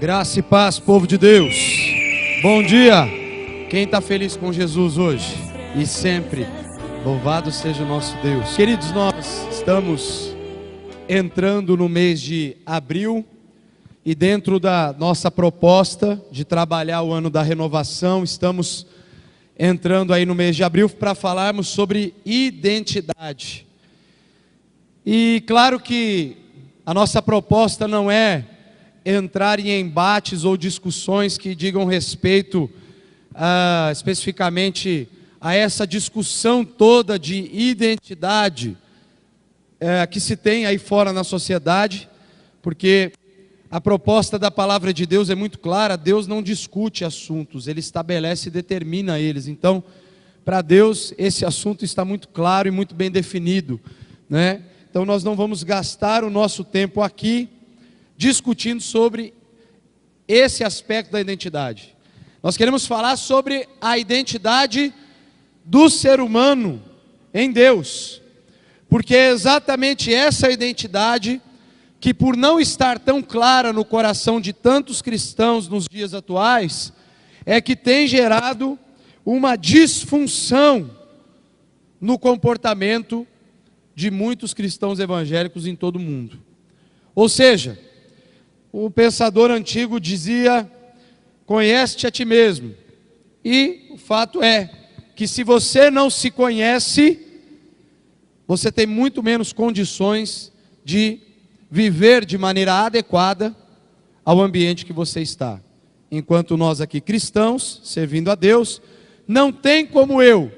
Graça e paz, povo de Deus. Bom dia. Quem está feliz com Jesus hoje? E sempre. Louvado seja o nosso Deus. Queridos, nós estamos entrando no mês de abril. E dentro da nossa proposta de trabalhar o ano da renovação, estamos entrando aí no mês de abril para falarmos sobre identidade. E claro que a nossa proposta não é entrar em embates ou discussões que digam respeito especificamente a essa discussão toda de identidade que se tem aí fora na sociedade, porque a proposta da palavra de Deus é muito clara. Deus não discute assuntos, Ele estabelece e determina eles. Então, para Deus, esse assunto está muito claro e muito bem definido, né? Então, nós não vamos gastar o nosso tempo aqui discutindo sobre esse aspecto da identidade. Nós queremos falar sobre a identidade do ser humano em Deus, porque é exatamente essa identidade que, por não estar tão clara no coração de tantos cristãos nos dias atuais, é que tem gerado uma disfunção no comportamento de muitos cristãos evangélicos em todo o mundo. Ou seja, o pensador antigo dizia: conhece-te a ti mesmo. E o fato é que, se você não se conhece, você tem muito menos condições de viver de maneira adequada ao ambiente que você está. Enquanto nós aqui cristãos, servindo a Deus, não tem como eu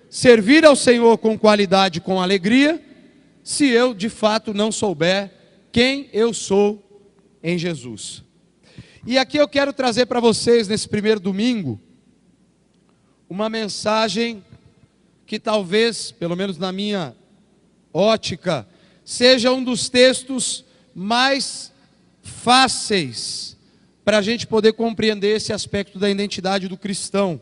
servir ao Senhor com qualidade, com alegria, se eu de fato não souber quem eu sou em Jesus. E aqui eu quero trazer para vocês, nesse primeiro domingo, uma mensagem que talvez, pelo menos na minha ótica, seja um dos textos mais fáceis para a gente poder compreender esse aspecto da identidade do cristão.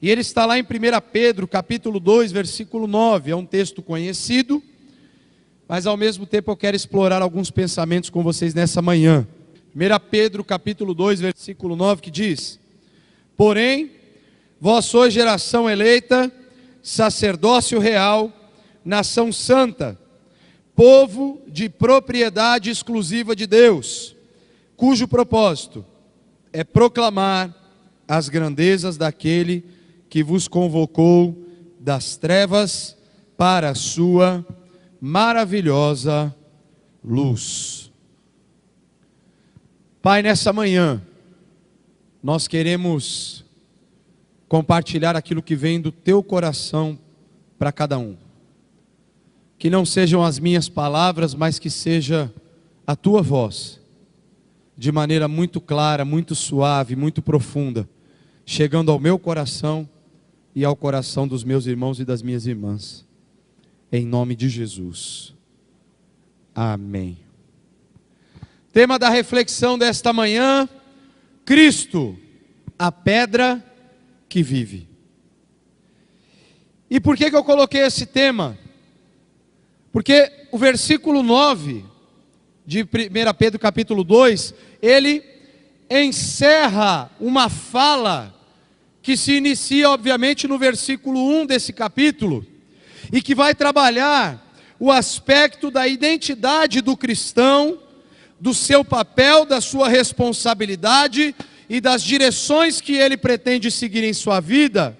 E ele está lá em 1 Pedro, capítulo 2, versículo 9. É um texto conhecido, mas ao mesmo tempo eu quero explorar alguns pensamentos com vocês nessa manhã. 1 Pedro, capítulo 2, versículo 9, que diz: porém, vós sois geração eleita, sacerdócio real, nação santa, povo de propriedade exclusiva de Deus, cujo propósito é proclamar as grandezas daquele que vos convocou das trevas para a sua maravilhosa luz. Pai, nessa manhã, nós queremos compartilhar aquilo que vem do teu coração para cada um. Que não sejam as minhas palavras, mas que seja a tua voz, de maneira muito clara, muito suave, muito profunda, chegando ao meu coração e ao coração dos meus irmãos e das minhas irmãs, em nome de Jesus, amém. Tema da reflexão desta manhã: Cristo, a pedra que vive. E por que eu coloquei esse tema? Porque o versículo 9 de 1 Pedro capítulo 2, ele encerra uma fala que se inicia obviamente no versículo 1 desse capítulo, e que vai trabalhar o aspecto da identidade do cristão, do seu papel, da sua responsabilidade e das direções que ele pretende seguir em sua vida.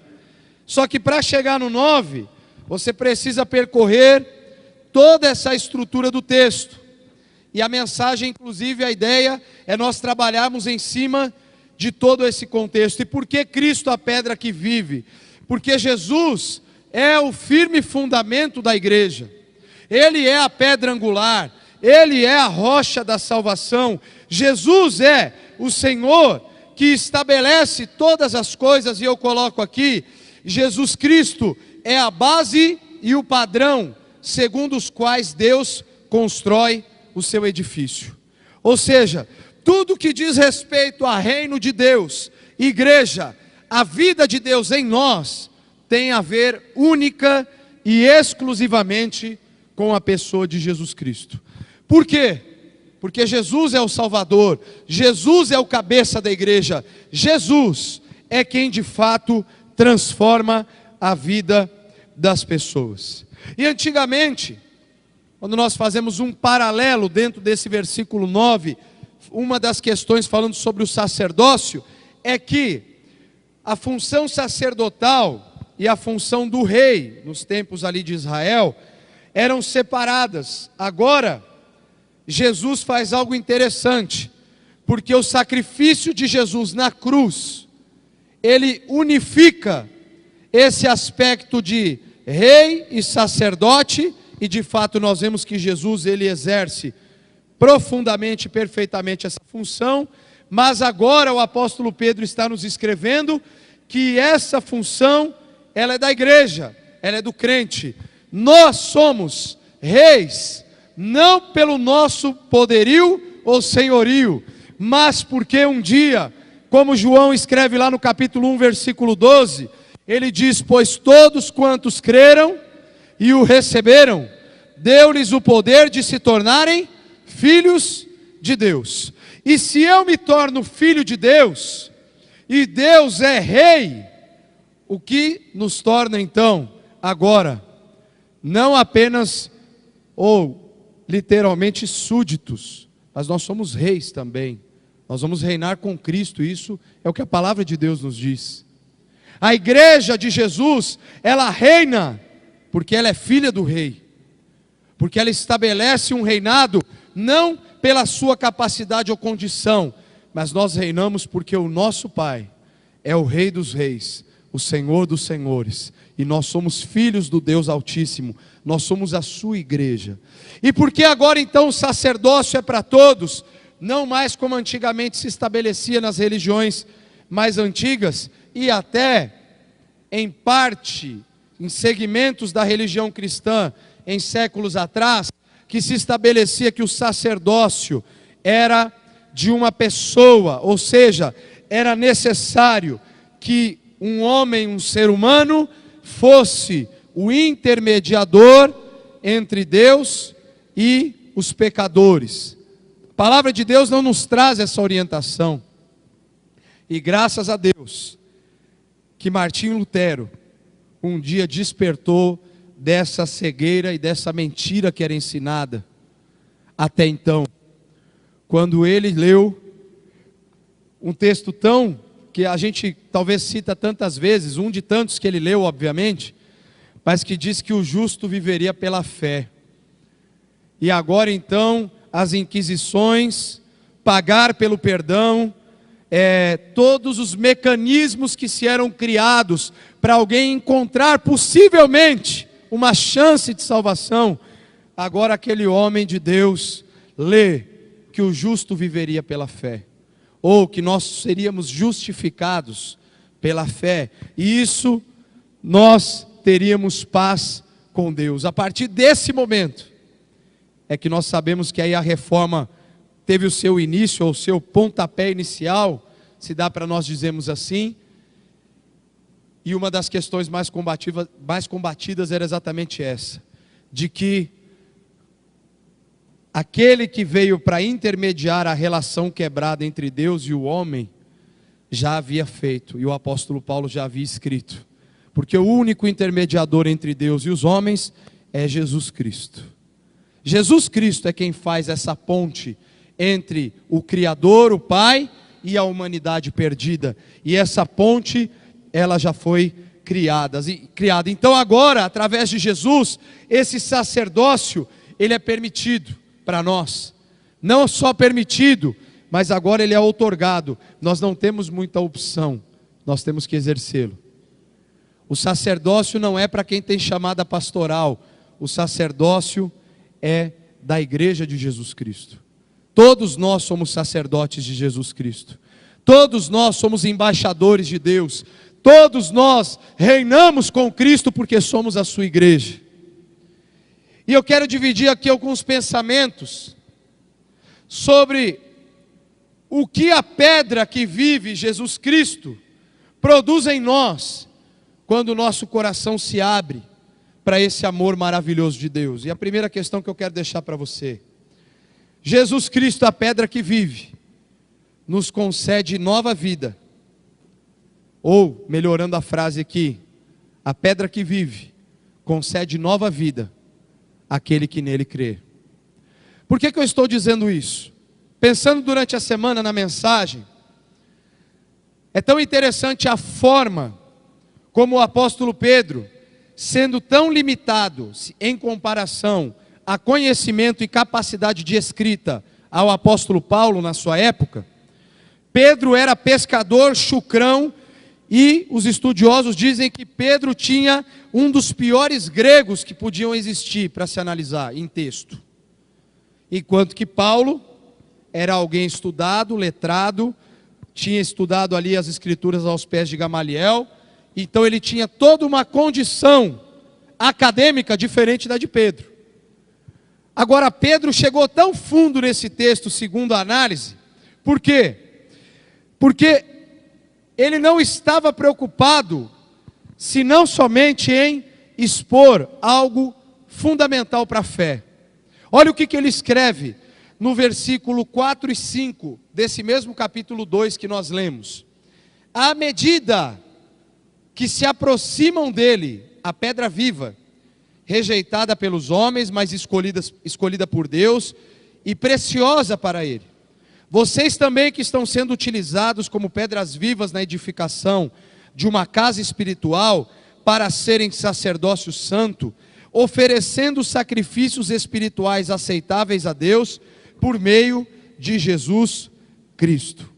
Só que para chegar no 9, você precisa percorrer toda essa estrutura do texto. E a mensagem, inclusive, a ideia é nós trabalharmos em cima de todo esse contexto. E por que Cristo, a pedra que vive? Porque Jesus é o firme fundamento da igreja. Ele é a pedra angular, Ele é a rocha da salvação. Jesus é o Senhor que estabelece todas as coisas. E eu coloco aqui, Jesus Cristo é a base e o padrão segundo os quais Deus constrói o seu edifício. Ou seja, tudo que diz respeito ao reino de Deus, igreja, a vida de Deus em nós, tem a ver única e exclusivamente com a pessoa de Jesus Cristo. Por quê? porque Jesus é o Salvador, Jesus é o cabeça da igreja, Jesus é quem de fato transforma a vida das pessoas. E antigamente, quando nós fazemos um paralelo dentro desse versículo 9, uma das questões falando sobre o sacerdócio, é que a função sacerdotal e a função do rei, nos tempos ali de Israel, eram separadas. Agora, Jesus faz algo interessante, porque o sacrifício de Jesus na cruz, ele unifica esse aspecto de rei e sacerdote, e de fato nós vemos que Jesus, ele exerce profundamente, perfeitamente essa função, mas agora o apóstolo Pedro está nos escrevendo que essa função, ela é da igreja, ela é do crente. Nós somos reis, não pelo nosso poderio ou senhorio, mas porque um dia, como João escreve lá no capítulo 1, versículo 12, ele diz: pois todos quantos creram e o receberam, deu-lhes o poder de se tornarem filhos de Deus. E se eu me torno filho de Deus, e Deus é rei, o que nos torna então, agora, não apenas ou literalmente súditos, mas nós somos reis também. Nós vamos reinar com Cristo, isso é o que a palavra de Deus nos diz. A igreja de Jesus, ela reina, porque ela é filha do rei, porque ela estabelece um reinado, não pela sua capacidade ou condição, mas nós reinamos porque o nosso Pai é o Rei dos Reis, o Senhor dos Senhores, e nós somos filhos do Deus Altíssimo, nós somos a sua igreja. E porque agora então o sacerdócio é para todos, não mais como antigamente se estabelecia nas religiões mais antigas, e até em parte, em segmentos da religião cristã, em séculos atrás, que se estabelecia que o sacerdócio era de uma pessoa, ou seja, era necessário que um homem, um ser humano, fosse o intermediador entre Deus e os pecadores. A palavra de Deus não nos traz essa orientação. E graças a Deus, que Martinho Lutero um dia despertou dessa cegueira e dessa mentira que era ensinada até então, quando ele leu um texto tão, que a gente talvez cita tantas vezes, um de tantos que ele leu obviamente, mas que diz que o justo viveria pela fé. E agora então as inquisições, pagar pelo perdão, todos os mecanismos que se eram criados para alguém encontrar possivelmente uma chance de salvação, agora aquele homem de Deus lê que o justo viveria pela fé, ou que nós seríamos justificados pela fé, e isso nós teríamos paz com Deus. A partir desse momento é que nós sabemos que aí a reforma teve o seu início, ou o seu pontapé inicial, se dá para nós dizermos assim. E uma das questões mais combatidas era exatamente essa, de que aquele que veio para intermediar a relação quebrada entre Deus e o homem, já havia feito, e o apóstolo Paulo já havia escrito, porque o único intermediador entre Deus e os homens é Jesus Cristo. Jesus Cristo é quem faz essa ponte entre o Criador, o Pai, e a humanidade perdida, e essa ponte, ela já foi criada. Então agora, através de Jesus, esse sacerdócio, ele é permitido para nós. Não só permitido, mas agora ele é outorgado. Nós não temos muita opção, nós temos que exercê-lo. O sacerdócio não é para quem tem chamada pastoral, o sacerdócio é da igreja de Jesus Cristo. Todos nós somos sacerdotes de Jesus Cristo. Todos nós somos embaixadores de Deus. Todos nós reinamos com Cristo porque somos a sua igreja. E eu quero dividir aqui alguns pensamentos sobre o que a pedra que vive Jesus Cristo produz em nós, quando o nosso coração se abre para esse amor maravilhoso de Deus. E a primeira questão que eu quero deixar para você: Jesus Cristo, a pedra que vive, nos concede nova vida. Ou, melhorando a frase aqui, a pedra que vive concede nova vida àquele que nele crê. Por que eu estou dizendo isso? Pensando durante a semana na mensagem, é tão interessante a forma como o apóstolo Pedro, sendo tão limitado em comparação a conhecimento e capacidade de escrita ao apóstolo Paulo na sua época, Pedro era pescador, chucrão, e os estudiosos dizem que Pedro tinha um dos piores gregos que podiam existir para se analisar em texto. Enquanto que Paulo era alguém estudado, letrado, tinha estudado ali as escrituras aos pés de Gamaliel, então ele tinha toda uma condição acadêmica diferente da de Pedro. Agora Pedro chegou tão fundo nesse texto, segundo a análise, por quê? Porque ele não estava preocupado, senão somente em expor algo fundamental para a fé. Olha o que ele escreve no versículo 4 e 5 desse mesmo capítulo 2 que nós lemos. À medida que se aproximam dele, a pedra viva, rejeitada pelos homens, mas escolhida por Deus e preciosa para ele. Vocês também que estão sendo utilizados como pedras vivas na edificação de uma casa espiritual para serem sacerdócio santo, oferecendo sacrifícios espirituais aceitáveis a Deus por meio de Jesus Cristo.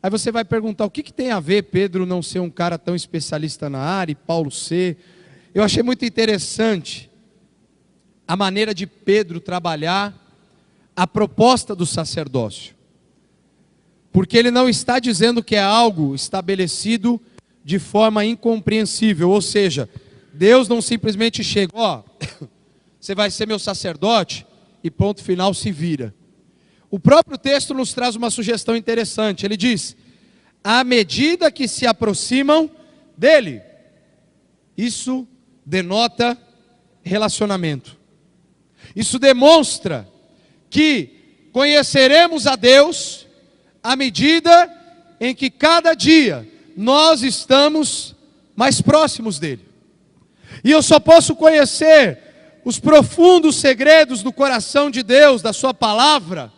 Aí você vai perguntar, o que tem a ver Pedro não ser um cara tão especialista na área e Paulo ser? Eu achei muito interessante a maneira de Pedro trabalhar a proposta do sacerdócio. Porque ele não está dizendo que é algo estabelecido de forma incompreensível, ou seja, Deus não simplesmente chega, você vai ser meu sacerdote e ponto final, se vira. O próprio texto nos traz uma sugestão interessante, ele diz, à medida que se aproximam dele, isso denota relacionamento, isso demonstra que conheceremos a Deus à medida em que cada dia nós estamos mais próximos dele. E eu só posso conhecer os profundos segredos do coração de Deus, da sua palavra,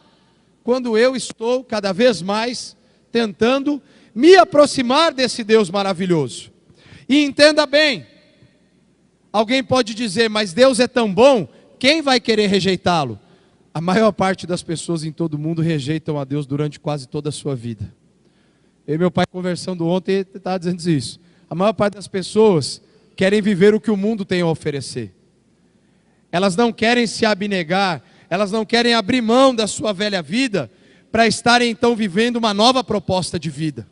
quando eu estou cada vez mais tentando me aproximar desse Deus maravilhoso. E entenda bem, alguém pode dizer, mas Deus é tão bom, quem vai querer rejeitá-lo? A maior parte das pessoas em todo mundo rejeitam a Deus durante quase toda a sua vida. Eu e meu pai conversando ontem, ele estava dizendo isso. A maior parte das pessoas querem viver o que o mundo tem a oferecer. Elas não querem se abnegar, elas não querem abrir mão da sua velha vida, para estarem então vivendo uma nova proposta de vida.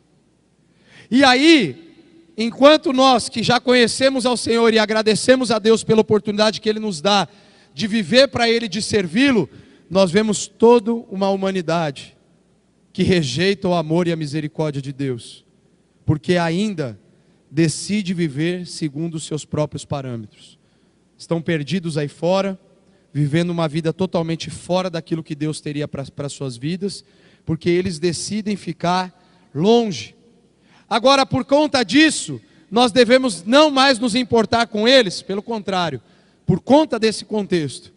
E aí, enquanto nós que já conhecemos ao Senhor e agradecemos a Deus pela oportunidade que Ele nos dá, de viver para Ele, de servi-lo, nós vemos toda uma humanidade que rejeita o amor e a misericórdia de Deus, porque ainda decide viver segundo os seus próprios parâmetros. Estão perdidos aí fora, vivendo uma vida totalmente fora daquilo que Deus teria para as suas vidas, porque eles decidem ficar longe. Agora, por conta disso, nós devemos não mais nos importar com eles, pelo contrário, por conta desse contexto,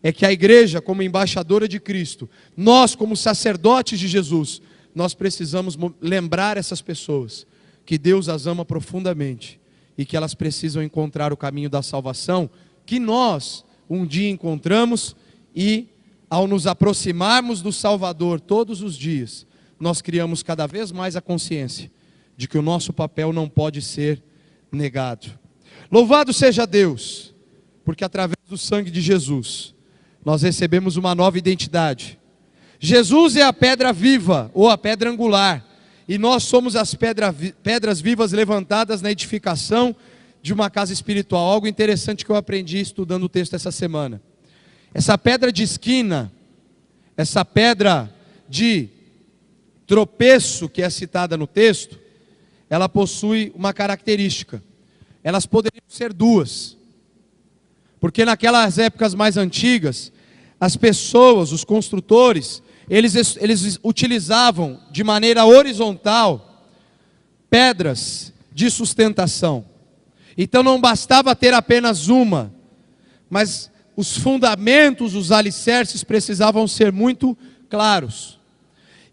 é que a igreja, como embaixadora de Cristo, nós como sacerdotes de Jesus, nós precisamos lembrar essas pessoas que Deus as ama profundamente e que elas precisam encontrar o caminho da salvação, que nós um dia encontramos, e ao nos aproximarmos do Salvador todos os dias, nós criamos cada vez mais a consciência de que o nosso papel não pode ser negado. Louvado seja Deus, porque através do sangue de Jesus, nós recebemos uma nova identidade. Jesus é a pedra viva, ou a pedra angular, e nós somos as pedras vivas levantadas na edificação de uma casa espiritual. Algo interessante que eu aprendi estudando o texto essa semana. Essa pedra de esquina, essa pedra de tropeço que é citada no texto, ela possui uma característica. Elas poderiam ser duas, porque naquelas épocas mais antigas, as pessoas, os construtores, eles utilizavam de maneira horizontal pedras de sustentação. Então não bastava ter apenas uma, mas os fundamentos, os alicerces precisavam ser muito claros.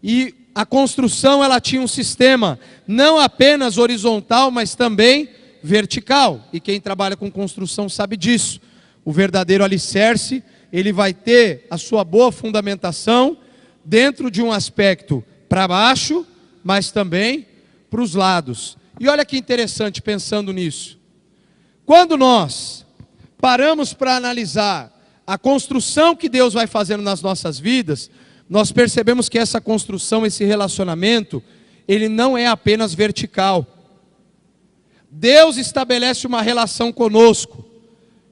E a construção, ela tinha um sistema não apenas horizontal, mas também vertical. E quem trabalha com construção sabe disso. O verdadeiro alicerce, ele vai ter a sua boa fundamentação dentro de um aspecto para baixo, mas também para os lados. E olha que interessante pensando nisso. Quando nós paramos para analisar a construção que Deus vai fazendo nas nossas vidas, nós percebemos que essa construção, esse relacionamento, ele não é apenas vertical. Deus estabelece uma relação conosco,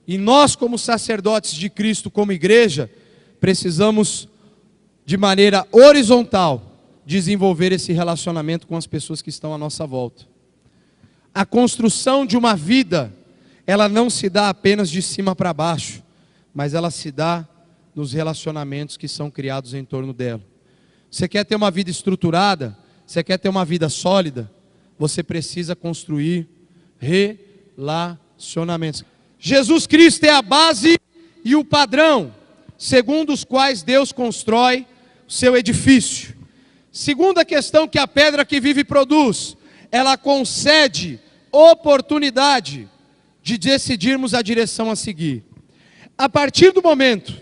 e nós, como sacerdotes de Cristo, como igreja, precisamos, de maneira horizontal, desenvolver esse relacionamento com as pessoas que estão à nossa volta. A construção de uma vida, ela não se dá apenas de cima para baixo, mas ela se dá nos relacionamentos que são criados em torno dela. Você quer ter uma vida estruturada? Você quer ter uma vida sólida? Você precisa construir relacionamentos. Jesus Cristo é a base e o padrão, segundo os quais Deus constrói o seu edifício. Segunda questão que a pedra que vive produz, ela concede oportunidade de decidirmos a direção a seguir. A partir do momento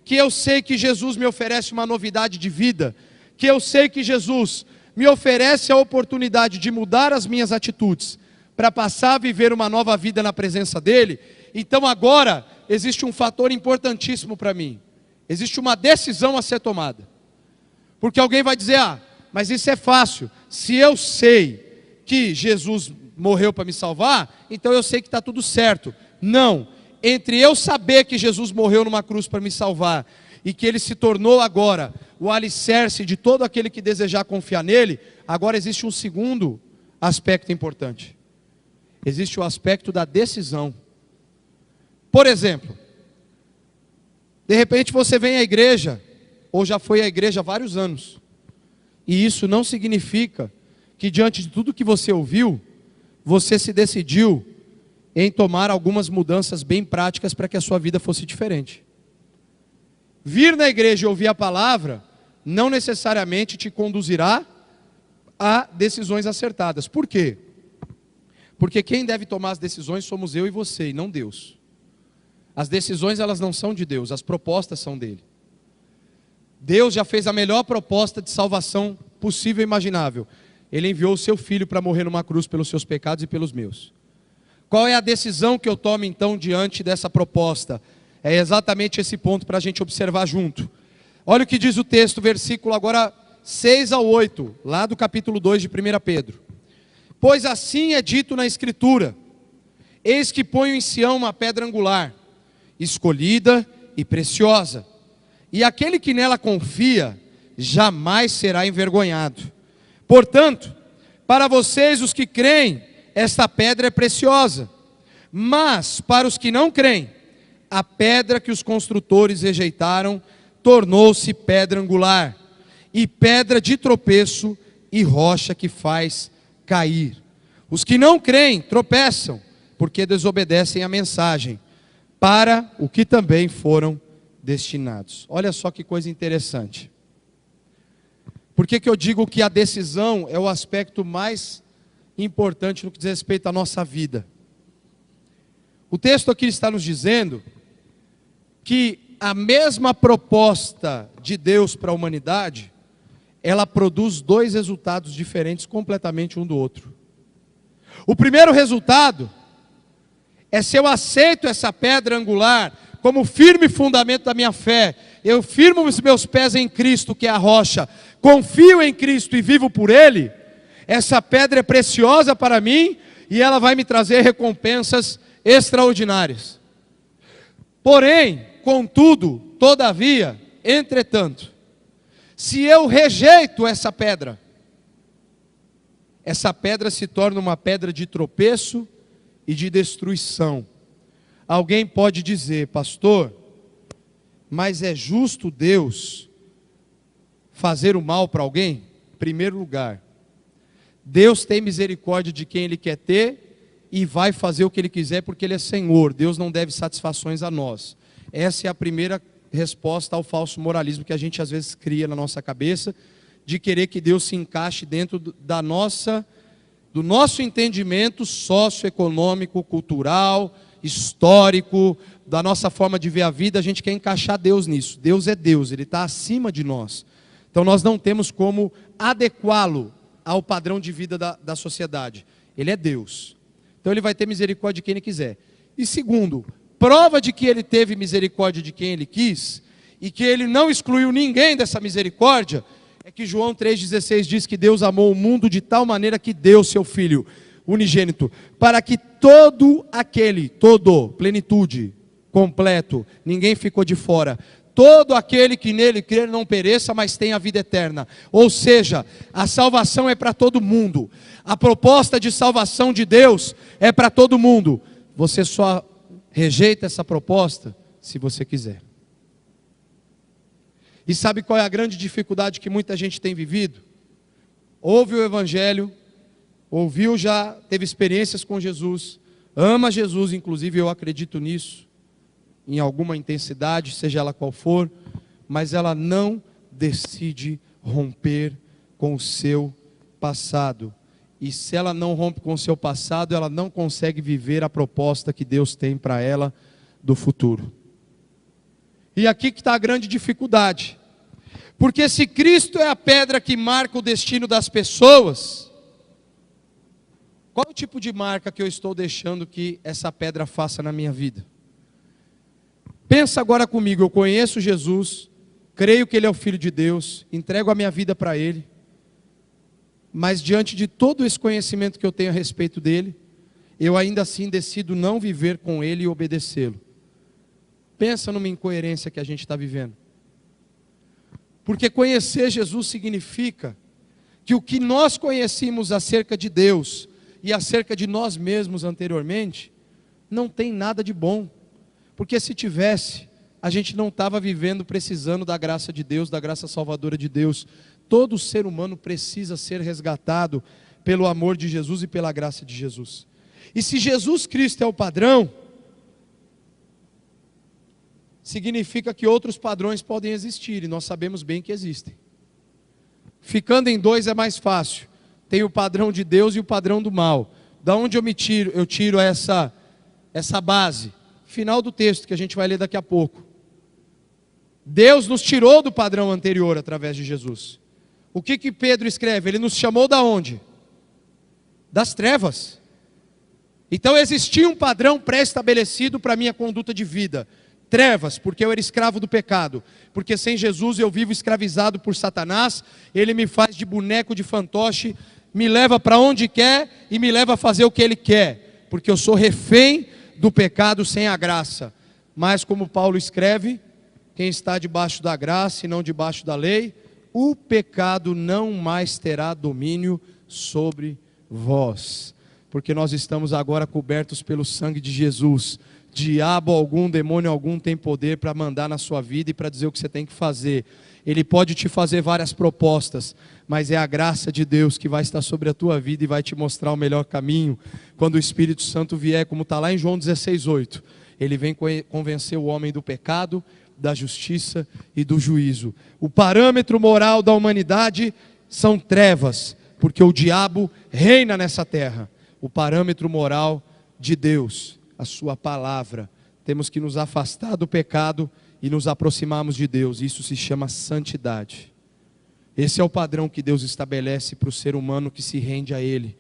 que eu sei que Jesus me oferece uma novidade de vida, que eu sei que Jesus me oferece a oportunidade de mudar as minhas atitudes, para passar a viver uma nova vida na presença dEle, então agora existe um fator importantíssimo para mim. Existe uma decisão a ser tomada. Porque alguém vai dizer, mas isso é fácil. Se eu sei que Jesus morreu para me salvar, então eu sei que está tudo certo. Não. Entre eu saber que Jesus morreu numa cruz para me salvar, e que Ele se tornou agora o alicerce de todo aquele que desejar confiar nele, agora existe um segundo aspecto importante. Existe o aspecto da decisão. Por exemplo, de repente você vem à igreja, ou já foi à igreja há vários anos, e isso não significa que diante de tudo que você ouviu, você se decidiu em tomar algumas mudanças bem práticas para que a sua vida fosse diferente. Vir na igreja e ouvir a palavra, não necessariamente te conduzirá a decisões acertadas. Por quê? Porque quem deve tomar as decisões somos eu e você, e não Deus. As decisões, elas não são de Deus, as propostas são dele. Deus já fez a melhor proposta de salvação possível e imaginável. Ele enviou o seu filho para morrer numa cruz pelos seus pecados e pelos meus. Qual é a decisão que eu tomo então diante dessa proposta? É exatamente esse ponto para a gente observar junto. Olha o que diz o texto, versículo agora 6 ao 8, lá do capítulo 2 de 1 Pedro. Pois assim é dito na Escritura: eis que ponho em Sião uma pedra angular, escolhida e preciosa, e aquele que nela confia jamais será envergonhado. Portanto, para vocês os que creem, esta pedra é preciosa, mas para os que não creem, a pedra que os construtores rejeitaram tornou-se pedra angular, e pedra de tropeço e rocha que faz cair. Os que não creem tropeçam, porque desobedecem a mensagem, para o que também foram destinados. Olha só que coisa interessante. Por que eu digo que a decisão é o aspecto mais importante no que diz respeito à nossa vida? O texto aqui está nos dizendo que a mesma proposta de Deus para a humanidade, ela produz dois resultados diferentes completamente um do outro. O primeiro resultado é se eu aceito essa pedra angular como firme fundamento da minha fé, eu firmo os meus pés em Cristo, que é a rocha, confio em Cristo e vivo por Ele, essa pedra é preciosa para mim e ela vai me trazer recompensas extraordinárias. Porém, contudo, todavia, entretanto, se eu rejeito essa pedra se torna uma pedra de tropeço e de destruição. Alguém pode dizer, pastor, Mas é justo Deus fazer o mal para alguém? Em primeiro lugar, Deus tem misericórdia de quem Ele quer ter e vai fazer o que Ele quiser porque Ele é Senhor. Deus não deve satisfações a nós. Essa é a primeira resposta ao falso moralismo que a gente às vezes cria na nossa cabeça, de querer que Deus se encaixe dentro do nosso entendimento socioeconômico, cultural, histórico, da nossa forma de ver a vida. A gente quer encaixar Deus nisso. Deus é Deus, Ele está acima de nós. Então nós não temos como adequá-lo ao padrão de vida da sociedade. Ele é Deus. Então Ele vai ter misericórdia de quem Ele quiser. E segundo, prova de que Ele teve misericórdia de quem Ele quis, e que Ele não excluiu ninguém dessa misericórdia, é que João 3,16 diz que Deus amou o mundo de tal maneira que deu seu Filho unigênito, para que plenitude, completo, ninguém ficou de fora, todo aquele que nele crer não pereça, mas tenha a vida eterna. Ou seja, a salvação é para todo mundo, a proposta de salvação de Deus é para todo mundo. Você só rejeita essa proposta se você quiser. E sabe qual é a grande dificuldade que muita gente tem vivido? Ouve o Evangelho, teve experiências com Jesus, ama Jesus, inclusive eu acredito nisso, em alguma intensidade, seja ela qual for, mas ela não decide romper com o seu passado. E se ela não rompe com o seu passado, ela não consegue viver a proposta que Deus tem para ela do futuro. E aqui que está a grande dificuldade. Porque se Cristo é a pedra que marca o destino das pessoas, qual é o tipo de marca que eu estou deixando que essa pedra faça na minha vida? Pensa agora comigo, eu conheço Jesus, creio que Ele é o Filho de Deus, entrego a minha vida para Ele, mas diante de todo esse conhecimento que eu tenho a respeito dEle, eu ainda assim decido não viver com Ele e obedecê-lo. Pensa numa incoerência que a gente está vivendo. Porque conhecer Jesus significa que o que nós conhecíamos acerca de Deus e acerca de nós mesmos anteriormente, não tem nada de bom. Porque se tivesse, a gente não estava vivendo precisando da graça de Deus, da graça salvadora de Deus. Todo ser humano precisa ser resgatado pelo amor de Jesus e pela graça de Jesus. E se Jesus Cristo é o padrão, significa que outros padrões podem existir, e nós sabemos bem que existem. Ficando em dois é mais fácil. Tem o padrão de Deus e o padrão do mal. Da onde eu tiro essa base? Final do texto que a gente vai ler daqui a pouco. Deus nos tirou do padrão anterior através de Jesus. O que Pedro escreve? Ele nos chamou da onde? Das trevas. Então existia um padrão pré-estabelecido para a minha conduta de vida. Trevas, porque eu era escravo do pecado. Porque sem Jesus eu vivo escravizado por Satanás. Ele me faz de boneco, de fantoche, me leva para onde quer e me leva a fazer o que Ele quer. Porque eu sou refém do pecado sem a graça. Mas como Paulo escreve, quem está debaixo da graça e não debaixo da lei, o pecado não mais terá domínio sobre vós. Porque nós estamos agora cobertos pelo sangue de Jesus. Diabo algum, demônio algum tem poder para mandar na sua vida e para dizer o que você tem que fazer. Ele pode te fazer várias propostas, mas é a graça de Deus que vai estar sobre a tua vida e vai te mostrar o melhor caminho. Quando o Espírito Santo vier, como está lá em João 16:8, ele vem convencer o homem do pecado, da justiça e do juízo. O parâmetro moral da humanidade são trevas, porque o diabo reina nessa terra. O parâmetro moral de Deus, a sua palavra. Temos que nos afastar do pecado e nos aproximarmos de Deus. Isso se chama santidade. Esse é o padrão que Deus estabelece para o ser humano que se rende a Ele.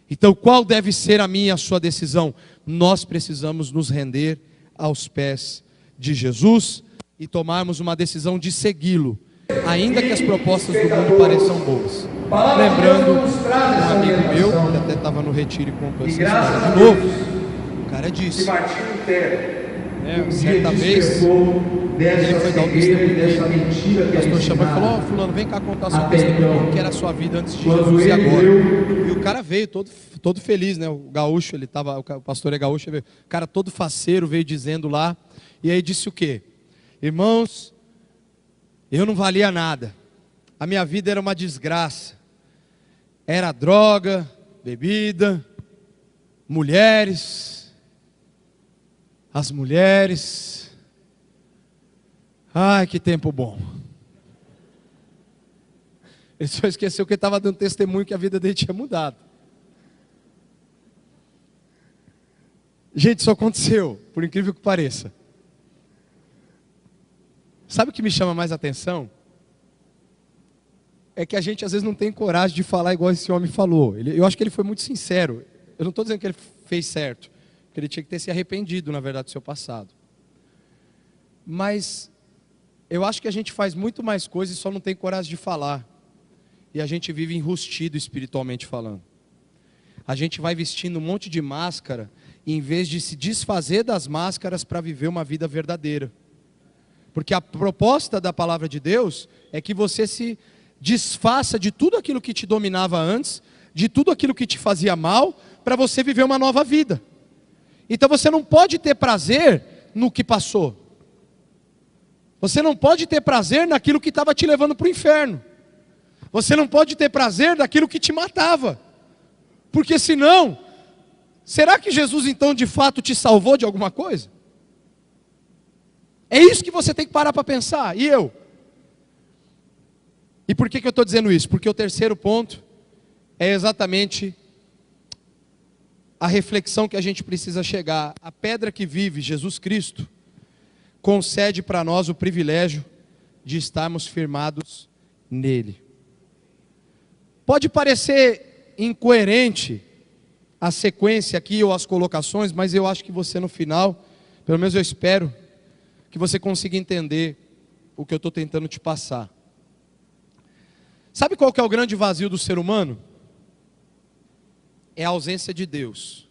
Então qual deve ser a minha e a sua decisão? Nós precisamos nos render aos pés de Jesus e tomarmos uma decisão de segui-lo, ainda que as propostas do mundo pareçam boas. Lembrando um amigo meu, que até estava no retiro e contou essa história de novo. O cara disse, certa vez, ele foi dar o testemunho dele. O pastor chamou e falou: fulano, vem cá contar seu testemunho, como que era a sua vida antes de Jesus e agora. E o cara veio todo feliz, né? O gaúcho, o pastor é gaúcho, o cara todo faceiro veio dizendo lá. E aí disse o quê? Irmãos, eu não valia nada. A minha vida era uma desgraça. Era droga, bebida, mulheres. As mulheres. Ai, que tempo bom. Ele só esqueceu que ele estava dando testemunho que a vida dele tinha mudado. Gente, isso aconteceu, por incrível que pareça. Sabe o que me chama mais atenção? É que a gente às vezes não tem coragem de falar igual esse homem falou. Eu acho que ele foi muito sincero. Eu não estou dizendo que ele fez certo, que ele tinha que ter se arrependido, na verdade, do seu passado. Mas eu acho que a gente faz muito mais coisas e só não tem coragem de falar. E a gente vive enrustido espiritualmente falando. A gente vai vestindo um monte de máscara, em vez de se desfazer das máscaras para viver uma vida verdadeira. Porque a proposta da palavra de Deus é que você se desfaça de tudo aquilo que te dominava antes, de tudo aquilo que te fazia mal, para você viver uma nova vida. Então você não pode ter prazer no que passou. Você não pode ter prazer naquilo que estava te levando para o inferno. Você não pode ter prazer naquilo que te matava. Porque senão, será que Jesus então de fato te salvou de alguma coisa? É isso que você tem que parar para pensar, e eu? E por que eu estou dizendo isso? Porque o terceiro ponto é exatamente a reflexão que a gente precisa chegar. A pedra que vive, Jesus Cristo, concede para nós o privilégio de estarmos firmados nele. Pode parecer incoerente a sequência aqui ou as colocações, mas eu acho que você no final, pelo menos eu espero, que você consiga entender o que eu estou tentando te passar. Sabe qual que é o grande vazio do ser humano? É a ausência de Deus.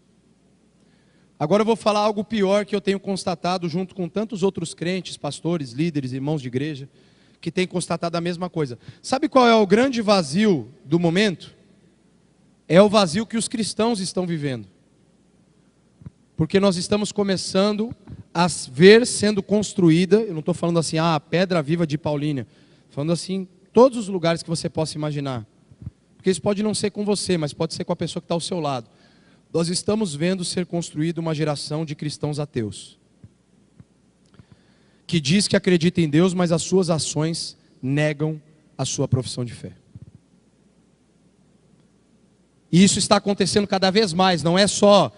Agora eu vou falar algo pior que eu tenho constatado junto com tantos outros crentes, pastores, líderes, irmãos de igreja, que têm constatado a mesma coisa. Sabe qual é o grande vazio do momento? É o vazio que os cristãos estão vivendo. Porque nós estamos começando a ver sendo construída, eu não estou falando assim, a pedra viva de Paulínia, falando assim, todos os lugares que você possa imaginar. Porque isso pode não ser com você, mas pode ser com a pessoa que está ao seu lado. Nós estamos vendo ser construída uma geração de cristãos ateus. Que diz que acredita em Deus, mas as suas ações negam a sua profissão de fé. E isso está acontecendo cada vez mais, não é só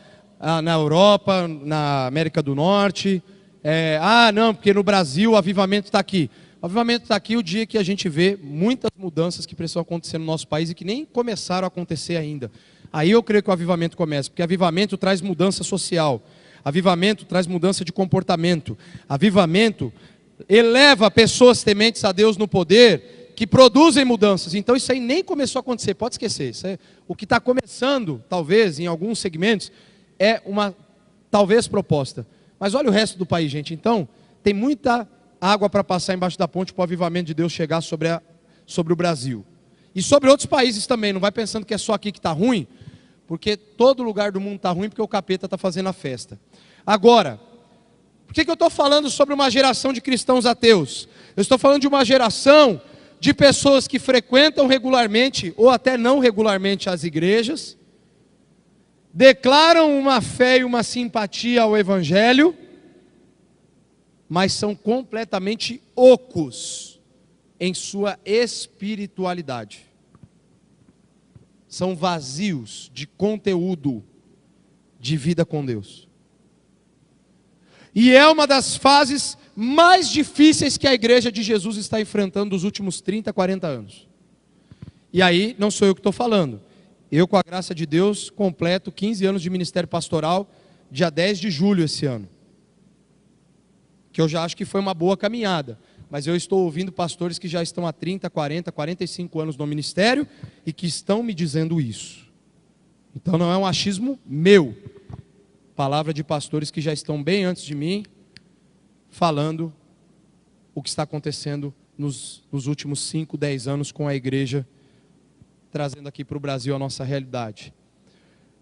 na Europa, na América do Norte, não, porque no Brasil o avivamento está aqui. O avivamento está aqui o dia que a gente vê muitas mudanças que precisam acontecer no nosso país e que nem começaram a acontecer ainda. Aí eu creio que o avivamento começa, porque avivamento traz mudança social, avivamento traz mudança de comportamento, avivamento eleva pessoas tementes a Deus no poder, que produzem mudanças. Então isso aí nem começou a acontecer, pode esquecer. Isso é, o que está começando, talvez, em alguns segmentos, é uma, talvez, proposta. Mas olha o resto do país, gente. Então, tem muita água para passar embaixo da ponte para o avivamento de Deus chegar sobre o Brasil. E sobre outros países também. Não vai pensando que é só aqui que está ruim, porque todo lugar do mundo está ruim, porque o capeta está fazendo a festa. Agora, por que eu estou falando sobre uma geração de cristãos ateus? Eu estou falando de uma geração de pessoas que frequentam regularmente, ou até não regularmente, as igrejas, declaram uma fé e uma simpatia ao Evangelho, mas são completamente ocos em sua espiritualidade. São vazios de conteúdo de vida com Deus. E é uma das fases mais difíceis que a igreja de Jesus está enfrentando nos últimos 30, 40 anos. E aí, não sou eu que estou falando. Eu, com a graça de Deus, completo 15 anos de ministério pastoral, dia 10 de julho esse ano. Que eu já acho que foi uma boa caminhada. Mas eu estou ouvindo pastores que já estão há 30, 40, 45 anos no ministério e que estão me dizendo isso. Então não é um achismo meu. Palavra de pastores que já estão bem antes de mim, falando o que está acontecendo nos últimos 5, 10 anos com a igreja, trazendo aqui para o Brasil a nossa realidade.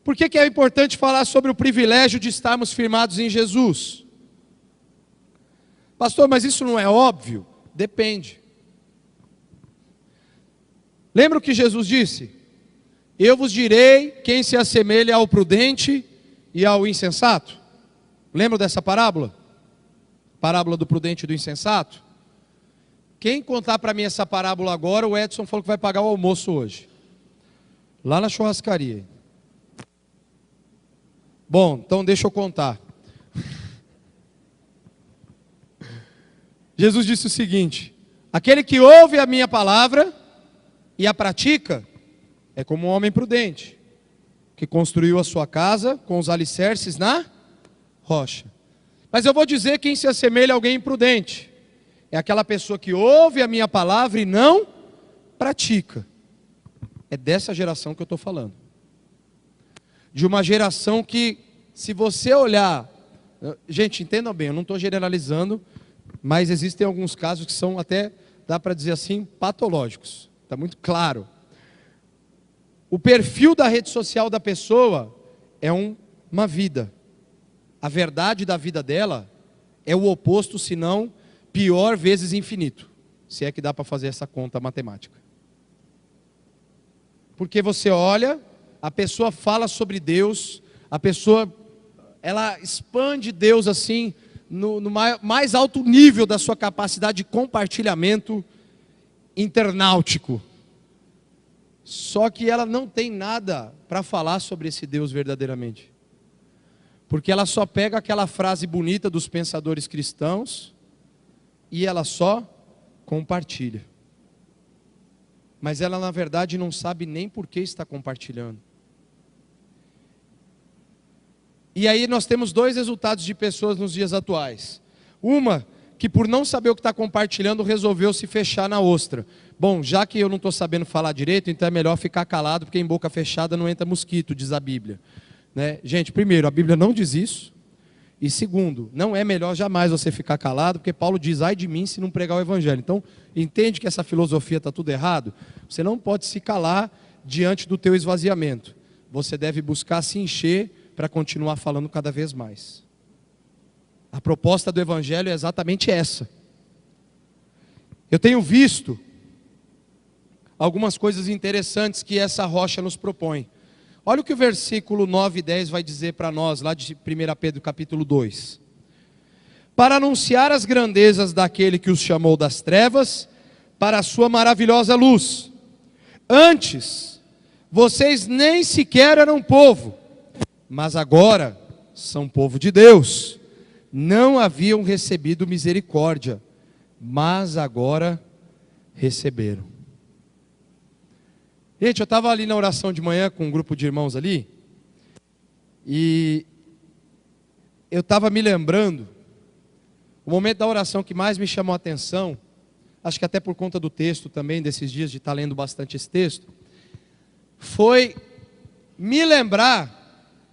Por que é importante falar sobre o privilégio de estarmos firmados em Jesus? Pastor, mas isso não é óbvio? Depende. Lembra o que Jesus disse? Eu vos direi quem se assemelha ao prudente e ao insensato. Lembra dessa parábola? Parábola do prudente e do insensato? Quem contar para mim essa parábola agora, o Edson falou que vai pagar o almoço hoje. Lá na churrascaria. Bom, então deixa eu contar. Jesus disse o seguinte: aquele que ouve a minha palavra e a pratica, é como um homem prudente, que construiu a sua casa com os alicerces na rocha. Mas eu vou dizer quem se assemelha a alguém imprudente. É aquela pessoa que ouve a minha palavra e não pratica. É dessa geração que eu estou falando. De uma geração que, se você olhar... Gente, entendam bem, eu não estou generalizando, mas existem alguns casos que são até, dá para dizer assim, patológicos. Está muito claro. O perfil da rede social da pessoa é uma vida. A verdade da vida dela é o oposto, se não pior vezes infinito. Se é que dá para fazer essa conta matemática. Porque você olha, a pessoa fala sobre Deus, a pessoa, ela expande Deus assim, no mais alto nível da sua capacidade de compartilhamento internautico. Só que ela não tem nada para falar sobre esse Deus verdadeiramente. Porque ela só pega aquela frase bonita dos pensadores cristãos e ela só compartilha. Mas ela, na verdade, não sabe nem por que está compartilhando. E aí nós temos dois resultados de pessoas nos dias atuais. Uma, que por não saber o que está compartilhando, resolveu se fechar na ostra. Bom, já que eu não estou sabendo falar direito, então é melhor ficar calado, porque em boca fechada não entra mosquito, diz a Bíblia. Né? Gente, primeiro, a Bíblia não diz isso. E segundo, não é melhor jamais você ficar calado, porque Paulo diz, ai de mim se não pregar o Evangelho. Então, entende que essa filosofia está tudo errado? Você não pode se calar diante do teu esvaziamento. Você deve buscar se encher para continuar falando cada vez mais. A proposta do Evangelho é exatamente essa. Eu tenho visto algumas coisas interessantes que essa rocha nos propõe. Olha o que o versículo 9 e 10 vai dizer para nós, lá de 1 Pedro capítulo 2. Para anunciar as grandezas daquele que os chamou das trevas, para a sua maravilhosa luz. Antes, vocês nem sequer eram povo, mas agora são povo de Deus. Não haviam recebido misericórdia, mas agora receberam. Gente, eu estava ali na oração de manhã com um grupo de irmãos ali, e eu estava me lembrando, o momento da oração que mais me chamou a atenção, acho que até por conta do texto também, desses dias de estar lendo bastante esse texto, foi me lembrar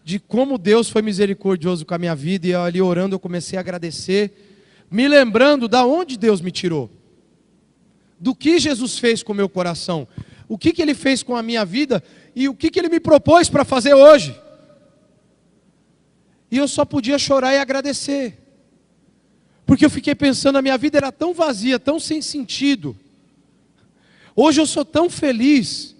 de como Deus foi misericordioso com a minha vida, e eu ali orando eu comecei a agradecer, me lembrando da onde Deus me tirou, do que Jesus fez com o meu coração, o que Ele fez com a minha vida e o que Ele me propôs para fazer hoje. E eu só podia chorar e agradecer, porque eu fiquei pensando, a minha vida era tão vazia, tão sem sentido. Hoje eu sou tão feliz,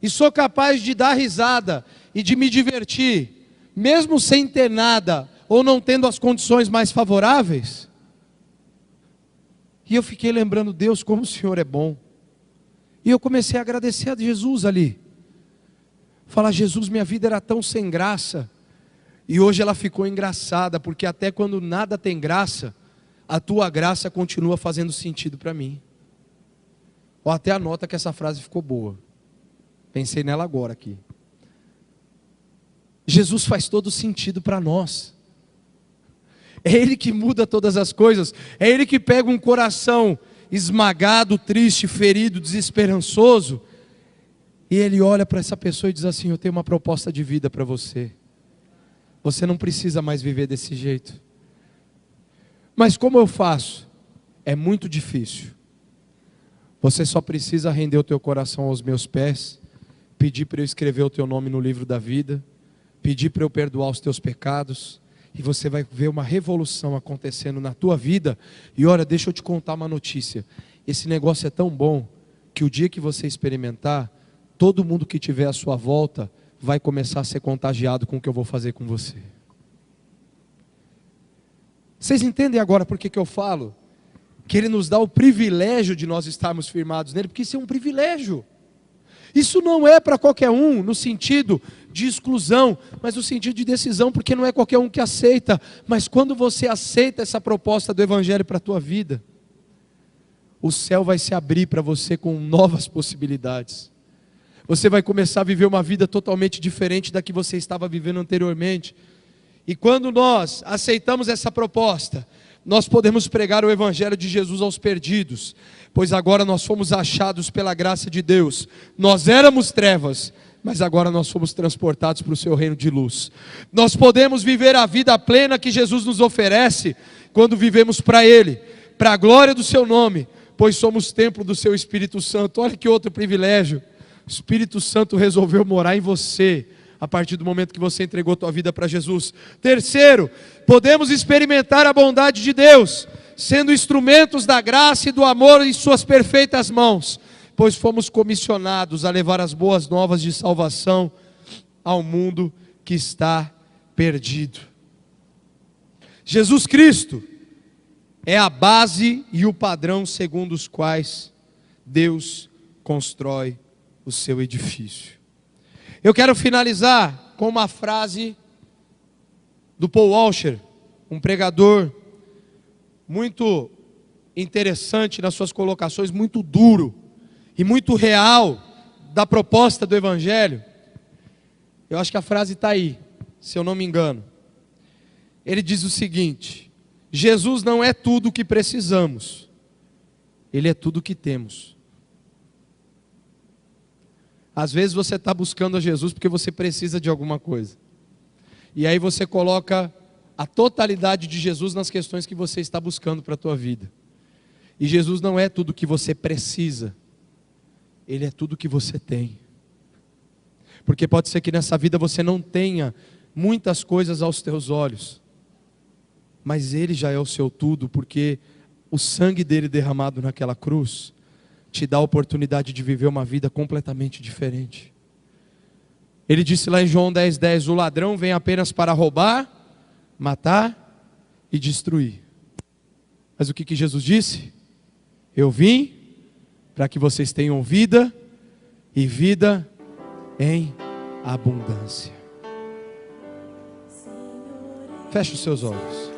e sou capaz de dar risada e de me divertir, mesmo sem ter nada, ou não tendo as condições mais favoráveis. E eu fiquei lembrando, Deus, como o Senhor é bom. E eu comecei a agradecer a Jesus ali. Falar, Jesus, minha vida era tão sem graça, e hoje ela ficou engraçada, porque até quando nada tem graça, a tua graça continua fazendo sentido para mim. Ou até anota que essa frase ficou boa. Pensei nela agora aqui. Jesus faz todo sentido para nós. É Ele que muda todas as coisas. É Ele que pega um coração esmagado, triste, ferido, desesperançoso, e Ele olha para essa pessoa e diz assim, eu tenho uma proposta de vida para você. Você não precisa mais viver desse jeito. Mas como eu faço? É muito difícil. Você só precisa render o teu coração aos meus pés, pedir para eu escrever o teu nome no livro da vida, pedir para eu perdoar os teus pecados, E você vai ver uma revolução acontecendo na tua vida. E olha, deixa eu te contar uma notícia. Esse negócio é tão bom que o dia que você experimentar, todo mundo que tiver à sua volta vai começar a ser contagiado com o que eu vou fazer com você. Vocês entendem agora por que eu falo? Que Ele nos dá o privilégio de nós estarmos firmados nele, porque isso é um privilégio. Isso não é para qualquer um, no sentido de exclusão, mas no sentido de decisão, porque não é qualquer um que aceita. Mas quando você aceita essa proposta do Evangelho para a tua vida, o céu vai se abrir para você com novas possibilidades. Você vai começar a viver uma vida totalmente diferente da que você estava vivendo anteriormente. E quando nós aceitamos essa proposta, nós podemos pregar o Evangelho de Jesus aos perdidos, pois agora nós fomos achados pela graça de Deus. Nós éramos trevas, mas agora nós fomos transportados para o seu reino de luz. Nós podemos viver a vida plena que Jesus nos oferece, quando vivemos para Ele, para a glória do seu nome, pois somos templo do seu Espírito Santo. Olha que outro privilégio, o Espírito Santo resolveu morar em você, a partir do momento que você entregou a tua vida para Jesus. Terceiro, podemos experimentar a bondade de Deus, sendo instrumentos da graça e do amor em suas perfeitas mãos, pois fomos comissionados a levar as boas novas de salvação ao mundo que está perdido. Jesus Cristo é a base e o padrão segundo os quais Deus constrói o seu edifício. Eu quero finalizar com uma frase do Paul Washer, um pregador muito interessante nas suas colocações, muito duro e muito real da proposta do Evangelho. Eu acho que a frase está aí, se eu não me engano. Ele diz o seguinte: Jesus não é tudo o que precisamos, Ele é tudo o que temos. Às vezes você está buscando a Jesus porque você precisa de alguma coisa. E aí você coloca a totalidade de Jesus nas questões que você está buscando para a tua vida. E Jesus não é tudo o que você precisa. Ele é tudo o que você tem. Porque pode ser que nessa vida você não tenha muitas coisas aos teus olhos. Mas Ele já é o seu tudo, porque o sangue dele derramado naquela cruz te dá a oportunidade de viver uma vida completamente diferente. Ele disse lá em João 10:10, o ladrão vem apenas para roubar, matar e destruir. Mas o que Jesus disse? Eu vim para que vocês tenham vida e vida em abundância. Feche os seus olhos.